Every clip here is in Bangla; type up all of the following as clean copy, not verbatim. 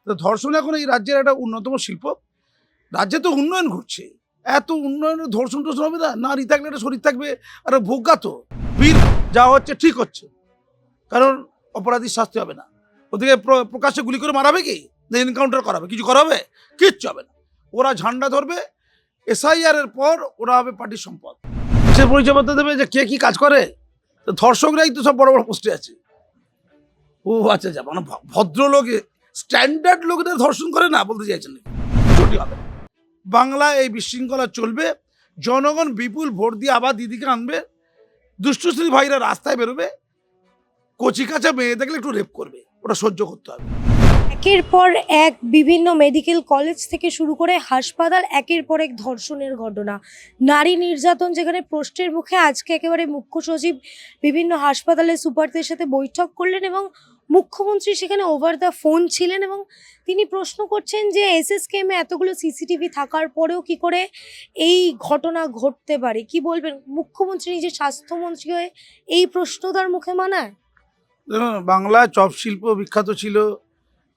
তো ধর্ষণ এখন এই রাজ্যের একটা অন্যতম শিল্প। রাজ্যে তো উন্নয়ন ঘটছে, এত উন্নয়নের ধর্ষণ টর্ষণ হবে না? নারী থাকলে একটা শরীর থাকবে, আর ভোগ্যা তো বীর যা হচ্ছে ঠিক হচ্ছে, কারণ অপরাধীর শাস্তি হবে না। ওদিকে প্রকাশ্যে গুলি করে মারাবে কি, এনকাউন্টার করাবে, কিছু করাবে? কিচ্ছু হবে না। ওরা ঝান্ডা ধরবে, এসআইআর এর পর ওরা হবে পার্টির সম্পদ। সে পরিচয়পত্র দেবে যে কে কি কাজ করে। তো ধর্ষকরাই তো সব বড় বড় পোস্টে আছে। ও আচ্ছা আচ্ছা, মানে ভদ্রলোক স্ট্যান্ডার্ড লোকেদের ধর্ষণ করে না বলতে চাইছেন নাকি? ছুটি হবে। বাংলায় এই বিশৃঙ্খলা চলবে, জনগণ বিপুল ভোট দিয়ে আবার দিদিকে আনবে, দুষ্টশ্রী ভাইরা রাস্তায় বেরোবে, কচি কাঁচা মেয়ে দেখলে একটু রেপ করবে, ওটা সহ্য করতে হবে। একের পর এক বিভিন্ন মেডিকেল কলেজ থেকে শুরু করে হাসপাতাল, একের পর এক ধর্ষণের ঘটনা, নারী নির্যাতন, যেখানে প্রশ্নের মুখে আজকে একেবারে মুখ্য সচিব বিভিন্ন হাসপাতালের সুপারদের সাথে বৈঠক করলেন এবং মুখ্যমন্ত্রী সেখানে ওভার দ্য ফোন ছিলেন এবং তিনি প্রশ্ন করছেন যে এসএসকেএম এ এতগুলো সিসিটিভি থাকার পরেও কি করে এই ঘটনা ঘটতে পারে। কি বলবেন, মুখ্যমন্ত্রী নিজে স্বাস্থ্যমন্ত্রী হয়ে এই প্রশ্ন তার মুখে মানায়? দেখুন, বাংলায় চপ শিল্প বিখ্যাত ছিল,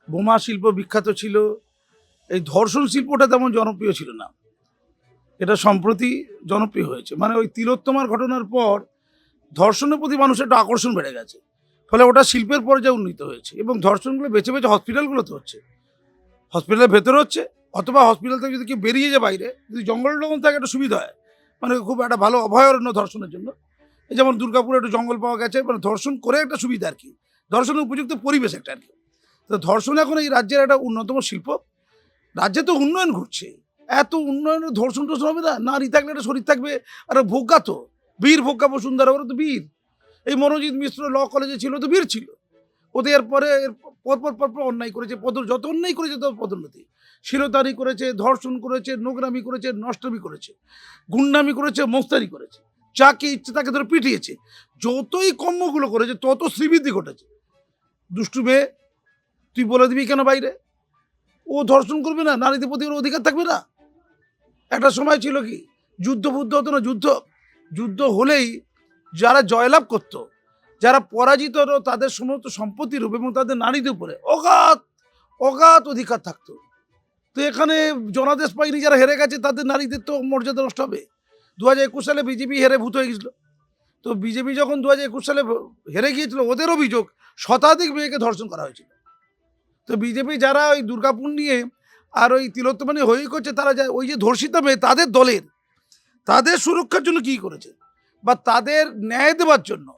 বোমা শিল্প বিখ্যাত ছিল, এই ধর্ষণ শিল্পটা তেমন জনপ্রিয় ছিল না। এটা সম্প্রতি জনপ্রিয় হয়েছে, মানে ওই তিলোত্তমার ঘটনার পর ধর্ষণের প্রতি মানুষের একটা আকর্ষণ বেড়ে গেছে, ফলে ওটা শিল্পের পর্যায়ে উন্নীত হয়েছে এবং ধর্ষণগুলো বেছে বেছে হসপিটালগুলোতে হচ্ছে, হসপিটালের ভেতরে হচ্ছে, অথবা হসপিটাল থেকে যদি কেউ বেরিয়ে যায় বাইরে, যদি জঙ্গল টঙ্গল থাকে একটা সুবিধা হয়, মানে খুব একটা ভালো অভয়ারণ্য ধর্ষণের জন্য। এই যেমন দুর্গাপুরে একটু জঙ্গল পাওয়া গেছে, মানে ধর্ষণ করে একটা সুবিধা আর কি, ধর্ষণের উপযুক্ত পরিবেশ একটা আর কি। তো ধর্ষণ এখন এই রাজ্যের একটা অন্যতম শিল্প। রাজ্যে তো উন্নয়ন ঘটছে, এত উন্নয়নের ধর্ষণ টর্ষণ হবে না? নারী থাকলে একটা শরীর থাকবে, আর ভোগ্যা তো বীর, ভোগ্যা বসুন্ধরা, ওরা তো বীর। এই মনোজিৎ মিশ্র ল কলেজে ছিল, তো বীর ছিল। ওদের এরপরে পরপর অন্যায় করেছে, যত অন্যায় করেছে তত পদোন্নতি। শিরতানি করেছে, ধর্ষণ করেছে, নোংরামি করেছে, নষ্টমী করেছে, গুন্ডামি করেছে, মোস্তানি করেছে, যাকে ইচ্ছে তাকে ধরে পিটিয়েছে। যতই কর্মগুলো করেছে তত শ্রীবৃদ্ধি ঘটেছে। দুষ্টু মেয়ে, তুই বলে দিবি কেন বাইরে? ও ধর্ষণ করবে না? নারীদের প্রতি ওর অধিকার থাকবে না? একটা সময় ছিল কি, যুদ্ধ বুদ্ধ হতো না, যুদ্ধ হলেই যারা জয়লাভ করত, যারা পরাজিত হতো, তাদের সমস্ত সম্পত্তির উপর এবং তাদের নারীদের উপরে অগাধ অধিকার থাকতো। তো এখানে জনাদেশ বাহিনী যারা হেরে গেছে, তাদের নারীদের তো মর্যাদা নষ্ট হবে। 2021 সালে বিজেপি হেরে ভূত হয়ে গেছিল। তো বিজেপি যখন 2021 সালে হেরে গিয়েছিল, ওদের অভিযোগ শতাধিক মেয়েকে ধর্ষণ করা হয়েছিল। তো বিজেপি যারা ওই দুর্গাপুর নিয়ে আর ওই তিলোত্তমা নিয়ে হয়ে করছে, তারা যায় ওই যে ধর্ষিত মেয়ে, তাদের দলের, তাদের সুরক্ষার জন্য কি করেছে, বা তাদের ন্যায় দেওয়ার জন্য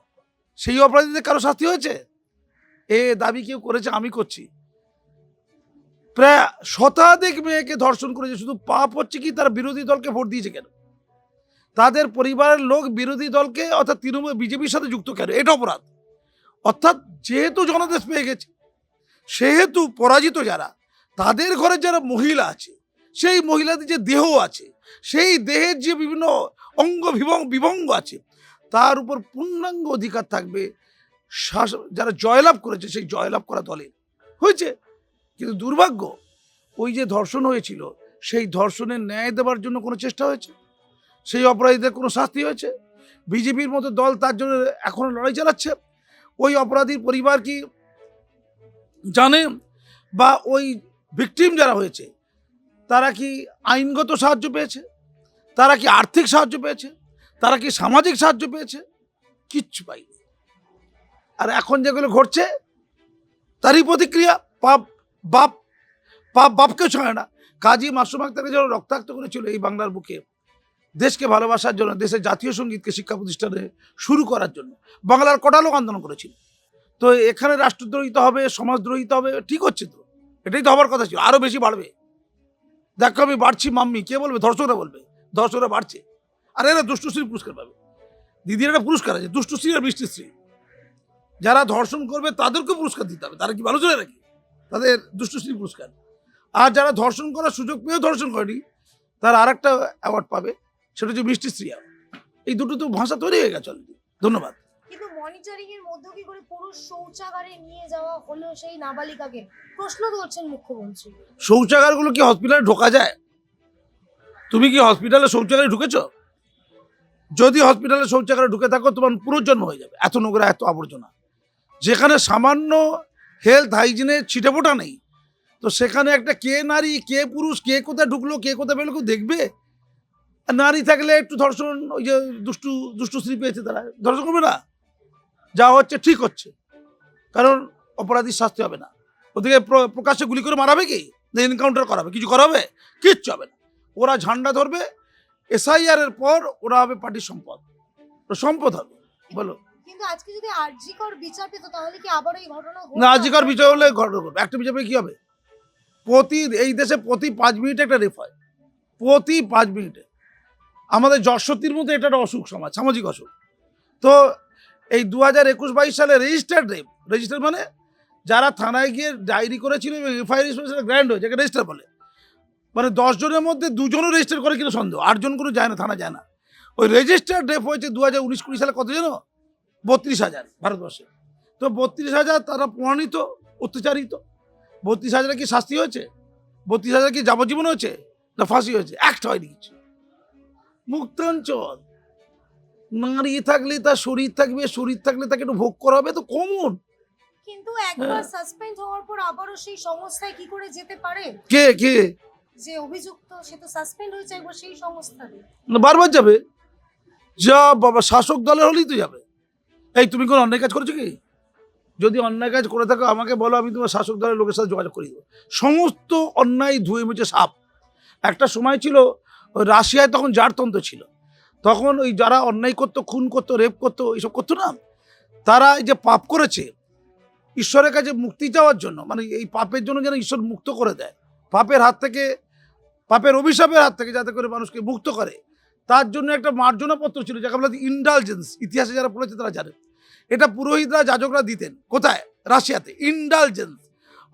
সেই অপরাধীদের কারো শাস্তি হয়েছে? এ দাবি কেউ করেছে? আমি করছি। প্রায় শতাধিক মেয়েকে ধর্ষণ করেছে। শুধু পাপ হচ্ছে কি, তারা বিরোধী দলকে ভোট দিয়েছে কেন, তাদের পরিবারের লোক বিরোধী দলকে অর্থাৎ তৃণমূল বিজেপির সাথে যুক্ত কেন, এটা অপরাধ। অর্থাৎ যেহেতু জনাদেশ পেয়ে গেছে, সেহেতু পরাজিত যারা, তাদের ঘরে যারা মহিলা আছে, সেই মহিলাদের যে দেহ আছে, সেই দেহের যে বিভিন্ন অঙ্গ বিভঙ্গ আছে, তার উপর পূর্ণাঙ্গ অধিকার থাকবে যারা জয়লাভ করেছে, সেই জয়লাভ করা দলের হয়েছে। কিন্তু দুর্ভাগ্য, ওই যে ধর্ষণ হয়েছিল, সেই ধর্ষণের ন্যায় দেওয়ার জন্য কোনো চেষ্টা হয়েছে? সেই অপরাধীদের কোনো শাস্তি হয়েছে? বিজেপির মতো দল তার জন্য এখনো লড়াই চালাচ্ছে। ওই অপরাধীর পরিবার কি জানে, বা ওই ভিকটিম যারা হয়েছে তারা কি আইনগত সাহায্য পেয়েছে, তারা কি আর্থিক সাহায্য পেয়েছে, তারা কি সামাজিক সাহায্য পেয়েছে? কিচ্ছু পাইনি। আর এখন যেগুলো ঘটছে তারই প্রতিক্রিয়া। বাপকেও ছয় না। কাজী মাসুম আক্তারকে যখন রক্তাক্ত করেছিল এই বাংলার বুকে, দেশকে ভালোবাসার জন্য, দেশের জাতীয় সঙ্গীতকে শিক্ষা প্রতিষ্ঠানে শুরু করার জন্য বাংলার কটা লোক আন্দোলন করেছিল। তো এখানে রাষ্ট্রদ্রোহিত হবে, সমাজদ্রোহিত হবে, ঠিক হচ্ছে তো, এটাই তো হবার কথা ছিল। আরো বেশি বাড়বে। দেখো আমি বাড়ছি মাম্মি, কে বলবে? ধর্ষকরা বলবে ধর্ষকরা বাড়ছে। আর এরা দুষ্টশ্রী পুরস্কার পাবে। দিদির একটা পুরস্কার আছে, দুষ্টশ্রী আর বৃষ্টিশ্রী। যারা ধর্ষণ করবে তাদেরকে পুরস্কার দিতে হবে, তারা কি ভালো চলে নাকি? তাদের দুষ্টশ্রী পুরস্কার। আর যারা ধর্ষণ করার সুযোগ পেয়েও ধর্ষণ করেনি, তারা আর একটা অ্যাওয়ার্ড পাবে, সেটা হচ্ছে বৃষ্টিশ্রী। এই দুটো তো ভাষা তৈরি হয়ে গেছে অলরেডি। ধন্যবাদ। কিন্তু মনিটরিং এর মধ্যে কি করে পুরুষ শৌচাগারে নিয়ে যাওয়া হলো সেই নাবালিকাকে, প্রশ্ন তুলছেন মুখ্যমন্ত্রী। শৌচাগারগুলো কি হসপিটালে ঢোকা যায়? তুমি কি হসপিটালে শৌচাগারে ঢুকেছো? যদি হসপিটালে শৌচাগারে ঢুকে থাকো, তোমার পুনর্জন্ম হয়ে যাবে। এত নোংরা, এত আবর্জনা, যেখানে সামান্য হেলথ হাইজিনের ছিটেফোঁটা নেই, তো সেখানে একটা কে নারী কে পুরুষ কে কোথায় ঢুকলো কে কোথায় বেরোলো কেউ দেখবে? আর নারী থাকলে একটু ধর্ষণ, ওই যে দুষ্টু দুষ্টু স্ত্রী পেয়েছে তারা ধর্ষণ করবে না? যা হচ্ছে ঠিক হচ্ছে, কারণ অপরাধীর শাস্তি হবে না। ওদিকে প্রকাশ্যে গুলি করে মারাবে কি, এনকাউন্টার করাবে, কিছু করাবে? কিচ্ছু হবে না। ওরা ঝান্ডা ধরবে, এসআইআর এর পর ওরা হবে পার্টির সম্পদ, সম্পদ হবে। বলো, কিন্তু আজকে যদি আরজিকর বিচার পেত তাহলে কি আবার এই ঘটনা না আজিকার বিচার হলে ঘটনা করবে, একটা বিচার পেলে কি হবে? এই দেশে প্রতি 5 মিনিটে একটা রেপ হয়, প্রতি 5 মিনিটে। আমাদের যশোরীর মধ্যে এটা একটা অসুখ সমাজ, সামাজিক অসুখ। তো এই 2021-22 সালে রেজিস্টার্ড রেপ, রেজিস্টার মানে যারা থানায় গিয়ে ডায়েরি করেছিল এবং এফআইআর গ্র্যান্ড হয়েছে, এটাকে রেজিস্টার বলে। মানে 10 জনের মধ্যে 2 জনও রেজিস্টার করে কিনা সন্দেহ, 8 জন কোনো যায় না, থানা যায় না। ওই রেজিস্টার্ড রেপ হয়েছে 2019-20 সালে কত জানো? 32,000 ভারতবর্ষে। তো 32,000 তারা প্রমাণিত অত্যাচারিত। 32,000 কি শাস্তি হয়েছে? 32,000 কি যাবজ্জীবন হয়েছে না ফাঁসি হয়েছে? অ্যাক্ট হয়নি কিছু। মুক্তাঞ্চল, নারী থাকলে তার শরীর থাকবে, শরীর থাকলে তাকে একটু ভোগ করা হবে, তো কমন। কিন্তু একবার সাসপেন্ড হওয়ার পর আবারও সেই সংস্থায় কি করে যেতে পারে? কে কে যে অভিযুক্ত সে তো সাসপেন্ড হয়েছে একবার সেই সংস্থাতে। না, বারবার যাবে? যা বাবা, শাসক দলের হলেই তো যাবে। এই তুমি কোনো অন্যায় কাজ করেছো কি? যদি অন্যায় কাজ করে থাকো আমাকে বলো, আমি তোমার শাসক দলের লোকের সাথে যোগাযোগ করে দেবো। সমস্ত অন্যায় ধুয়ে মুছে সাপ। একটা সময় ছিল ওই রাশিয়ায়, তখন জারতন্ত্র ছিল, তখন ওই যারা অন্যায় করতো, খুন করতো, রেপ করতো, এইসব করতো না, তারা এই যে পাপ করেছে ঈশ্বরের কাছে মুক্তি চাওয়ার জন্য, মানে এই পাপের জন্য যেন ঈশ্বর মুক্ত করে দেয়, পাপের হাত থেকে, পাপের অভিশাপের হাত থেকে যাতে করে মানুষকে মুক্ত করে, তার জন্য একটা মার্জনা পত্র ছিল, যাকে বলা ইন্ডালজেন্স। ইতিহাসে যারা পড়েছে তারা জানে। এটা পুরোহিতরা, যাজকরা দিতেন। কোথায়? রাশিয়াতে। ইন্ডালজেন্স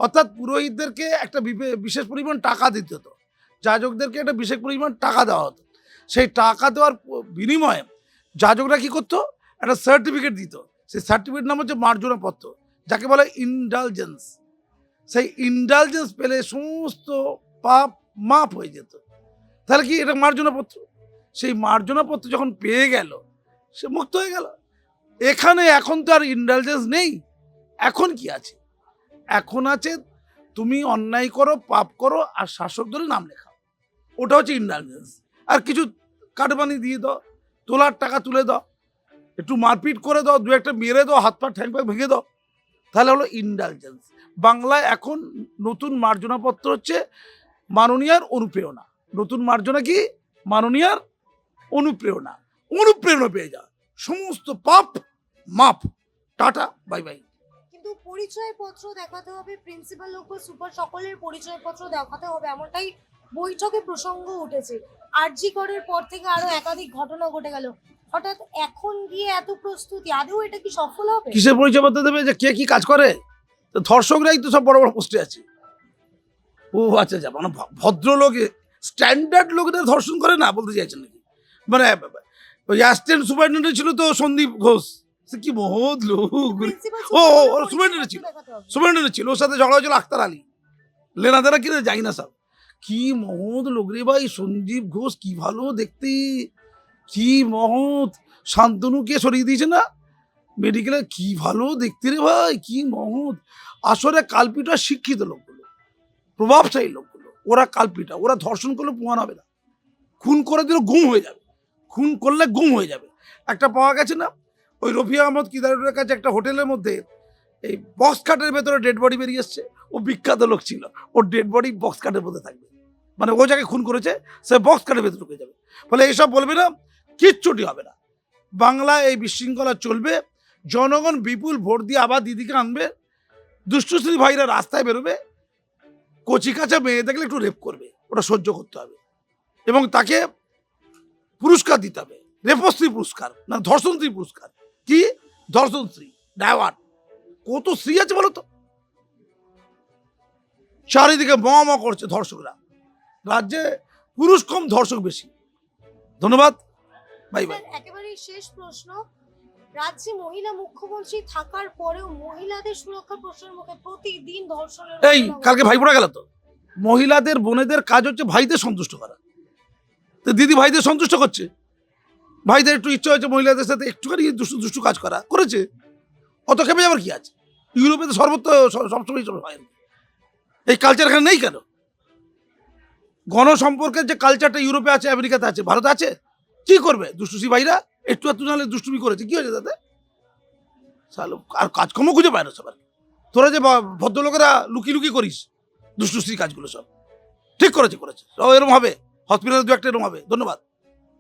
অর্থাৎ পুরোহিতদেরকে একটা বিশেষ পরিমাণ টাকা দিতে হতো, যাজকদেরকে একটা বিশেষ পরিমাণ টাকা দেওয়া হতো। সেই টাকা দেওয়ার বিনিময়ে যাজকরা কী করতো? একটা সার্টিফিকেট দিত। সেই সার্টিফিকেট নাম হচ্ছে মার্জনা পত্র, যাকে বলে ইন্ডালজেন্স। সেই ইন্ডালজেন্স পেলে সমস্ত পাপ মাপ হয়ে যেত। তাহলে কি এটা মার্জনা পত্র? সেই মার্জনা পত্র যখন পেয়ে গেল, সে মুক্ত হয়ে গেল। এখানে এখন তো আর ইন্ডালজেন্স নেই। এখন কি আছে? এখন আছে তুমি অন্যায় করো, পাপ করো, আর শাসক দলের নাম লেখাও, ওটা হচ্ছে ইন্ডালজেন্স। আর কিছু কাটবানি দিয়ে দাও, তোলার টাকা তুলে দাও, একটু মারপিট করে দাও, দু একটা মেরে দাও, হাত পা ঠ্যাং পা ভেঙে দাও, তাহলে হলো ইন্ডালজেন্স। বাংলায় এখন নতুন মার্জনাপত্র হচ্ছে মাননীয়ার অনুপ্রেরণা। নতুন মার্জনা কি? মাননীয়ার অনুপ্রেরণা। অনুপ্রেরণা পেয়ে যা, সমস্ত পাপ মাপ, টাটা বাই বাই। কিন্তু পরিচয়পত্র দেখাতে হবে, প্রিন্সিপাল হোক বা সুপার, সকলের পরিচয়পত্র দেখাতে হবে, এমনটাই বৈঠকে প্রসঙ্গ উঠেছে। আরজি করের পর থেকে আরো একাধিক ঘটনা ঘটে গেল, হঠাৎ এখন গিয়ে এত প্রস্তুতি, আদৌ এটা কি সফল হবে? কিসের পরিচয়পত্র দেবে? যে কে কি কাজ করে? তো ধর্ষকরাই তো সব বড় বড় পোস্টে আছে। ও আচ্ছা আচ্ছা, মানে ভদ্রলোক, স্ট্যান্ডার্ড লোকেদের ধর্ষণ করে না বলতে চাইছেন নাকি? মানে ওই অ্যাসিস্ট্যান্ট সুপারিনটেন্ডেন্ট ছিল তো সন্দীপ ঘোষ, সে কি মহৎ লোক। ও সুপারিনটেন্ডেন্ট ছিল, সুপারিনটেন্ডেন্ট ছিল, ওর সাথে ঝগড়া হয়েছিল আক্তার আলী, লেনাদেরা কিনে যাই না সব। কি মহৎ লোক রে ভাই, সঞ্জীব ঘোষ, কি ভালো দেখতে, কি মহৎ। শান্তনুকে সরিয়ে দিয়েছে না মেডিকেলে, কি ভালো দেখতে রে ভাই, কি মহৎ। আসলে কালপিটা শিক্ষিত লোকগুলো, প্রভাবশালী লোকগুলো, ওরা কালপিটা। ওরা ধর্ষণ করলে প্রমাণ হবে না, খুন করে দিলে গুম হয়ে যাবে, খুন করলে গুম হয়ে যাবে। একটা পাওয়া গেছে না ওই রফি আহমদ কিদারের কাছে, একটা হোটেলের মধ্যে এই বক্স কাটের ভেতরে ডেড বডি বেরিয়ে এসছে। ও বিখ্যাত লোক ছিল, ওর ডেড বডি বক্স কাটের মধ্যে থাকবে, মানে ও যাকে খুন করেছে সে বক্স কাটের ভেতরে ঢুকে যাবে। ফলে এইসব বলবে না, কিচ্ছুটি হবে না। বাংলায় এই বিশৃঙ্খলা চলবে, জনগণ বিপুল ভোট দিয়ে আবার দিদিকে আনবে, দুষ্টশ্রী ভাইরা রাস্তায় বেরোবে, কচি কাঁচা মেয়ে দেখলে একটু রেপ করবে, ওটা সহ্য করতে হবে এবং তাকে পুরস্কার দিতে হবে। রেপশ্রী পুরস্কার না, ধর্ষণশ্রী পুরস্কার। কি ধর্ষণশ্রী ডাইভার্ট, কত স্ত্রী আছে বলো তো? চারিদিকে ম করছে ধর্ষকরা, রাজ্যে পুরুষ কম ধর্ষক বেশি। ধন্যবাদ, বাই বাই। একেবারে শেষ প্রশ্ন, রাজ্যে মহিলা মুখ্যমন্ত্রী থাকার পরেও মহিলাদের সুরক্ষা প্রশ্নের মুখে প্রতিদিন ধর্ষণের এই কালকে ভাই পড়া গেল তো, মহিলাদের বোনেদের কাজ হচ্ছে ভাইদের সন্তুষ্ট করা। তো দিদি ভাইদের সন্তুষ্ট করছে, ভাইদের একটু ইচ্ছা হয়েছে মহিলাদের সাথে একটুখানি দুষ্টু দুষ্টু কাজ করা, করেছে। অত খেপে যাবার কি আছে? ইউরোপে তো সর্বত্র সবসময় হয়। এই কালচার এখানে নেই কেন? গণসম্পর্কের যে কালচারটা ইউরোপে আছে, আমেরিকাতে আছে, ভারতে আছে। কি করবে দুষ্টুসি ভাইরা? একটু একটু নাহলে দুষ্টুমি করেছে, কি হয়েছে তাতে? শালো আর কাজকর্ম খুঁজে পায় না সবার। তোরা যে ভদ্রলোকেরা লুকিয়ে লুকিয়ে করিস দুষ্টুসির কাজগুলো, সব ঠিক করেছে। এরকম হবে, হসপিটালে দু একটা এরকম হবে। ধন্যবাদ।